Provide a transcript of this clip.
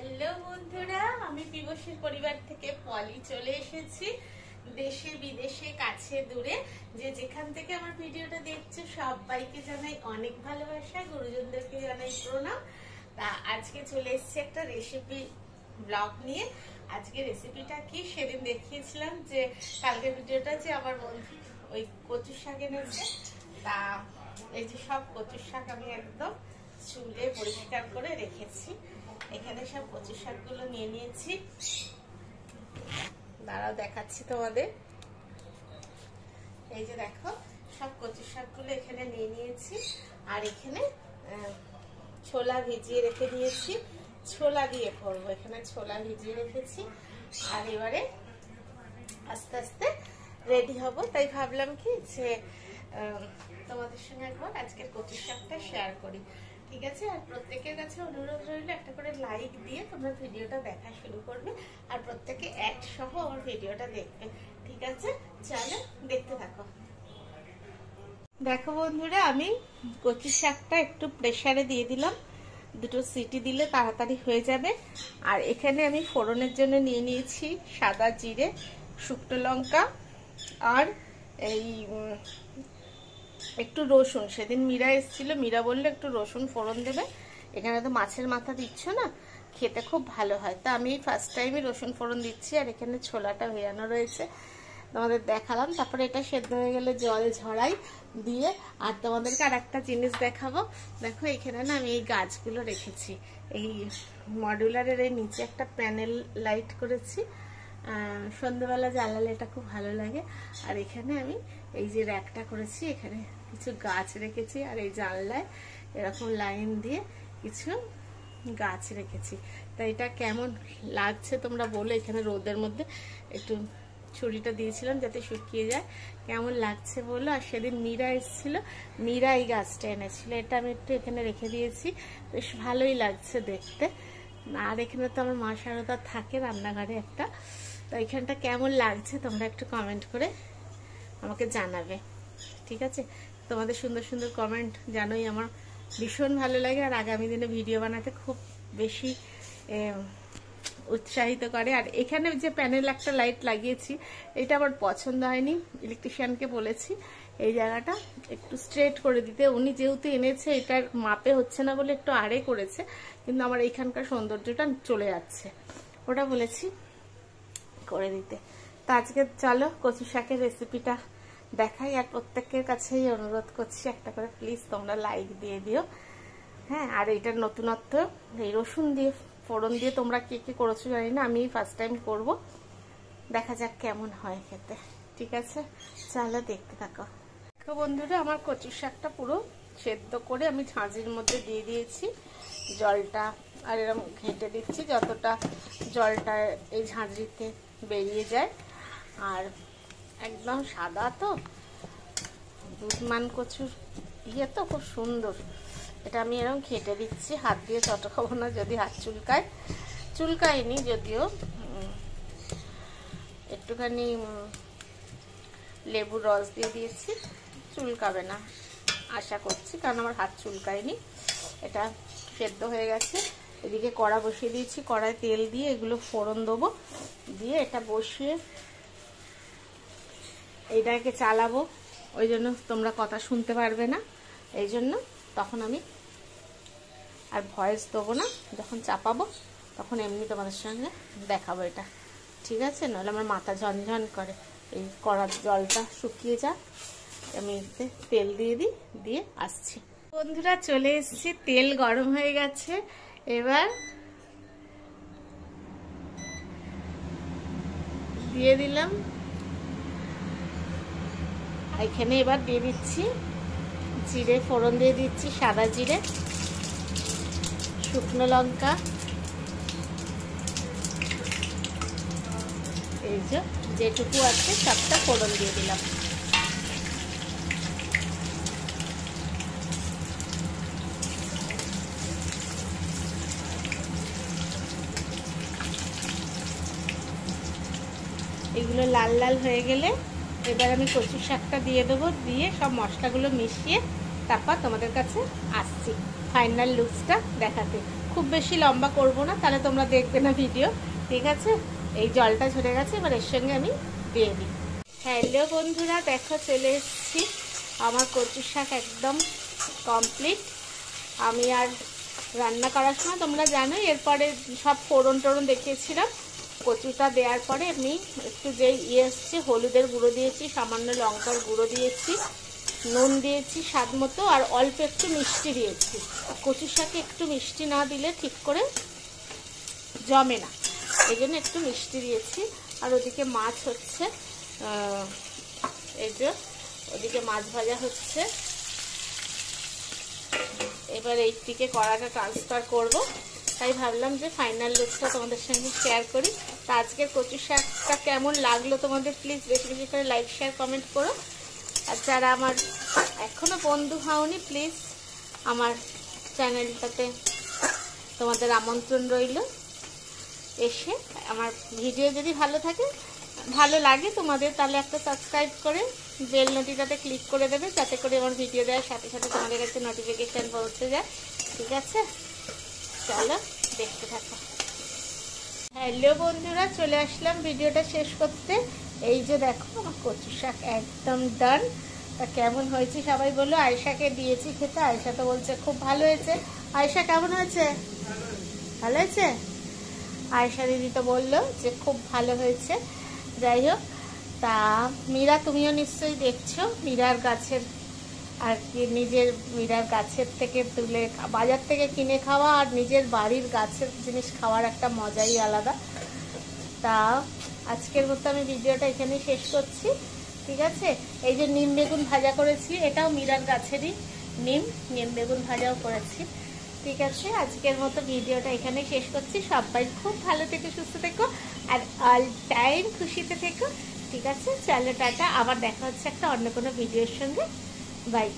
Hello বন্ধুরা, আমি পিবসীর পরিবার থেকে পলি চলে এসেছি। দেশে বিদেশে কাছে দূরে যে যেখান থেকে আমার ভিডিওটা দেখছো সবাইকে জানাই অনেক ভালোবাসা, গুরুজনদেরকে জানাই প্রণাম। তা আজকে চলে এসেছি একটা রেসিপি ব্লগ নিয়ে। আজকে রেসিপিটা কি সেদিন দেখিয়েছিলাম, যে কালকের ভিডিওটা যে আমার বন্ধু ওই কচু শাক এনেছে। তা এই যে সব কচু শাক আমি একদম চুলে পরিষ্কার করে রেখেছি। এখানে সব কচু শাকগুলো নিয়ে নিয়েছি, দাঁড়াও দেখাচ্ছি তোমাদের। এই যে দেখো সব কচু শাকগুলো এখানে নিয়ে নিয়েছি। আর এখানে ছোলা ভিজিয়ে রেখে দিয়েছি, ছোলা দিয়ে করবো। এখানে ছোলা ভিজিয়ে রেখেছি। আর এবারে আস্তে আস্তে রেডি হব, তাই ভাবলাম কি যে তোমাদের সঙ্গে একবার আজকের কচু শাকটা শেয়ার করি। ঠিক আছে? আর প্রত্যেকের কাছে অনুরোধ রইল একটা করে লাইক দিয়ে তোমরা ভিডিওটা দেখা শুরু করবে, আর প্রত্যেকে অ্যাড সহ আমার ভিডিওটা দেখবে। ঠিক আছে, চলো দেখতে থাকো। দেখো বন্ধুরা, আমি কচু শাকটা একটু প্রেসারে দিয়ে দিলাম, দুটো সিটি দিলে তাড়াতাড়ি হয়ে যাবে। আর এখানে আমি ফোড়নের জন্য নিয়ে নিয়েছি সাদা জিরে, শুকনো লঙ্কা আর এই একটু রসুন। সেদিন মীরা এসেছিল, মীরা বললো একটু রসুন ফোড়ন দেবে। এখানে তো মাছের মাথা দিচ্ছ না, খেতে খুব ভালো হয়। তা আমি ফার্স্ট টাইমই রসুন ফোড়ন দিচ্ছি। আর এখানে ছোলাটা ভেজানো রয়েছে, তোমাদের দেখালাম। তারপরে এটা সেদ্ধ হয়ে গেলে জল ঝরাই দিয়ে। আর তোমাদেরকে আর একটা জিনিস দেখাবো। দেখো এখানে না আমি এই গাছগুলো রেখেছি। এই মডুলারের এই নিচে একটা প্যানেল লাইট করেছি, সন্ধ্যাবেলা জ্বালালে এটা খুব ভালো লাগে। আর এখানে আমি এই যে র্যাকটা করেছি, এখানে কিছু গাছ রেখেছি। আর এই জানলায় এরকম লাইন দিয়ে কিছু গাছ রেখেছি। তাই এটা কেমন লাগছে তোমরা বলো। এখানে রোদের মধ্যে একটু ছুরিটা দিয়েছিলাম যাতে শুকিয়ে যায়, কেমন লাগছে বলো। আর সেদিন মীরা এসেছিল, মীরা এই গাছটা এনেছিল, এটা আমি একটু এখানে রেখে দিয়েছি। বেশ ভালোই লাগছে দেখতে। আর এখানে তো আমার মা শারদা থাকে রান্নাঘরে একটা। তো এখানটা কেমন লাগছে তোমরা একটু কমেন্ট করে আমাকে জানাবে। ঠিক আছে? তোমাদের সুন্দর সুন্দর কমেন্ট জানোই আমার ভীষণ ভালো লাগে, আর আগামী দিনে ভিডিও বানাতে খুব বেশি উৎসাহিত করে। আর এখানে যে প্যানেল একটা লাইট লাগিয়েছি, এটা আমার পছন্দ হয়নি, ইলেকট্রিশিয়ানকে বলেছি এই জায়গাটা একটু স্ট্রেট করে দিতে। উনি যেহেতু এনেছে এটার মাপে হচ্ছে না বলে একটু আড়ে করেছে, কিন্তু আমার এইখানকার সৌন্দর্যটা চলে যাচ্ছে, ওটা বলেছি করে দিতে। তো আজকে চলো কচু শাকের রেসিপিটা দেখাই। আর প্রত্যেকের কাছেই অনুরোধ করছি একটা করে প্লিজ তোমরা লাইক দিয়ে দিও। হ্যাঁ, আর এটার নতুনত্ব, এই রসুন দিয়ে ফোড়ন দিয়ে তোমরা কে কে করেছো জানি না, আমি ফার্স্ট টাইম করব। দেখা যাক কেমন হয় খেতে। ঠিক আছে, চলো দেখতে থাকো। দেখো বন্ধুরা, আমার কচু শাকটা পুরো সেদ্ধ করে আমি ঝাঁঝির মধ্যে দিয়ে দিয়েছি জলটা। আর এরকম ঘেঁটে দিচ্ছি যতটা জলটা এই ঝাঁঝরিতে বেরিয়ে যায়। আর একদম সাদা তো, দুধমান কচুর ইয়ে তো খুব সুন্দর। এটা আমি এরকম ঘেঁটে দিচ্ছি, হাত দিয়ে চটকাবো না, যদি হাত চুলকায়। চুলকায়নি যদিও, একটুখানি লেবুর রস দিয়ে দিয়েছি, চুলকাবে না আশা করছি, কারণ আমার হাত চুলকায়নি। এটা সেদ্ধ হয়ে গেছে। এদিকে কড়া বসিয়ে দিয়েছি, কড়ায় তেল দিয়ে এগুলো ফোড়ন দেবো, দিয়ে এটা বসিয়ে এইটাকে চালাবো। ওই জন্য তোমরা কথা শুনতে পারবে না, এই জন্য তখন আমি আর ভয়েস দেবো না। যখন চাপাবো তখন এমনি তোমাদের সঙ্গে দেখাবো এটা। ঠিক আছে? নাহলে আমার মাথা ঝনঝন করে। এই কড়ার জলটা শুকিয়ে যাক, আমি তেল দিয়ে দিই, দিয়ে আসছি। বন্ধুরা চলে এসেছি, তেল গরম হয়ে গেছে। এবার দিয়ে দিলাম, এখানে এবার দিয়ে দিচ্ছি জিরে ফোড়ন, দিয়ে দিচ্ছি সাদা জিরে, শুকনো লঙ্কা, এই যে যেটুকু আছে সবটা ফোড়ন দিয়ে দিলাম। এগুলো লাল লাল হয়ে গেলে এবার আমি কচু শাকটা দিয়ে দেবো, দিয়ে সব মশলাগুলো মিশিয়ে তারপর তোমাদের কাছে আসছি ফাইনাল লুকসটা দেখাতে। খুব বেশি লম্বা করব না, তাহলে তোমরা দেখবে না ভিডিও, ঠিক আছে। এই জলটা ঝরে গেছে, এবার এর সঙ্গে আমি দিয়ে দিই। হ্যালো বন্ধুরা, দেখো চলে এসেছি, আমার কচু শাক একদম কমপ্লিট। আমি আর রান্না করার সময় তোমরা জানো এরপরে সব ফোড়ন টোড়ন দেখিয়েছিলাম। কচুটা দেওয়ার পরে আমি একটু যেই এসছে হলুদের গুঁড়ো দিয়েছি, সামান্য লঙ্কার গুঁড়ো দিয়েছি, নুন দিয়েছি স্বাদ মতো, আর অল্প একটু মিষ্টি দিয়েছি। কচু শাকে একটু মিষ্টি না দিলে ঠিক করে জমে না, এই জন্য একটু মিষ্টি দিয়েছি। আর ওদিকে মাছ হচ্ছে, এই যে ওদিকে মাছ ভাজা হচ্ছে। এবার এই দিকে কড়াটা ট্রান্সফার করব, তাই ভাবলাম যে ফাইনাল লুকটা তোমাদের সঙ্গে শেয়ার করি। তা আজকের কচু শাকটা কেমন লাগলো তোমাদের প্লিজ বেশি বেশি করে লাইক শেয়ার কমেন্ট করো। আর যারা আমার এখনো বন্ধু হওনি প্লিজ আমার চ্যানেলটাতে তোমাদের আমন্ত্রণ রইল, এসে আমার ভিডিও যদি ভালো লাগে তোমাদের, তাহলে একটা সাবস্ক্রাইব করে বেল নোটিটাতে ক্লিক করে দেবে, যাতে করে আমার ভিডিও দেওয়ার সাথে সাথে তোমাদের কাছে নোটিফিকেশান পৌঁছে যায়, ঠিক আছে। চলো দেখতে থাকো। হ্যালো বন্ধুরা, চলে আসলাম ভিডিওটা শেষ করতে। এই যে দেখো আমার কচু শাক একদম ডান। তা কেমন হয়েছে সবাই বলো। আয়েশাকে দিয়েছি খেতে, আয়েশা তো বলছে খুব ভালো হয়েছে। আয়েশা কেমন হয়েছে? ভালো হয়েছে। আয়েশা দিদি তো বললো যে খুব ভালো হয়েছে। যাই হোক, তা মীরা তুমিও নিশ্চয়ই দেখছো মীরার গাছের, আর কি নিজের মীরার গাছের থেকে তুলে বাজার থেকে কিনে খাওয়া আর নিজের বাড়ির গাছের জিনিস খাওয়ার একটা মজাই আলাদা। তা আজকের মতো আমি ভিডিওটা এখানেই শেষ করছি, ঠিক আছে। এই যে নিম বেগুন ভাজা করেছি, এটাও মীরার গাছেরই নিম বেগুন ভাজাও করেছি, ঠিক আছে। আজকের মতো ভিডিওটা এখানেই শেষ করছি। সবাই খুব ভালো থেকো, সুস্থ থেকো, আর অল টাইম খুশিতে থেকো, ঠিক আছে। চলো টাটা, আবার দেখা হচ্ছে একটা অন্য কোনো ভিডিওর সঙ্গে। বাই।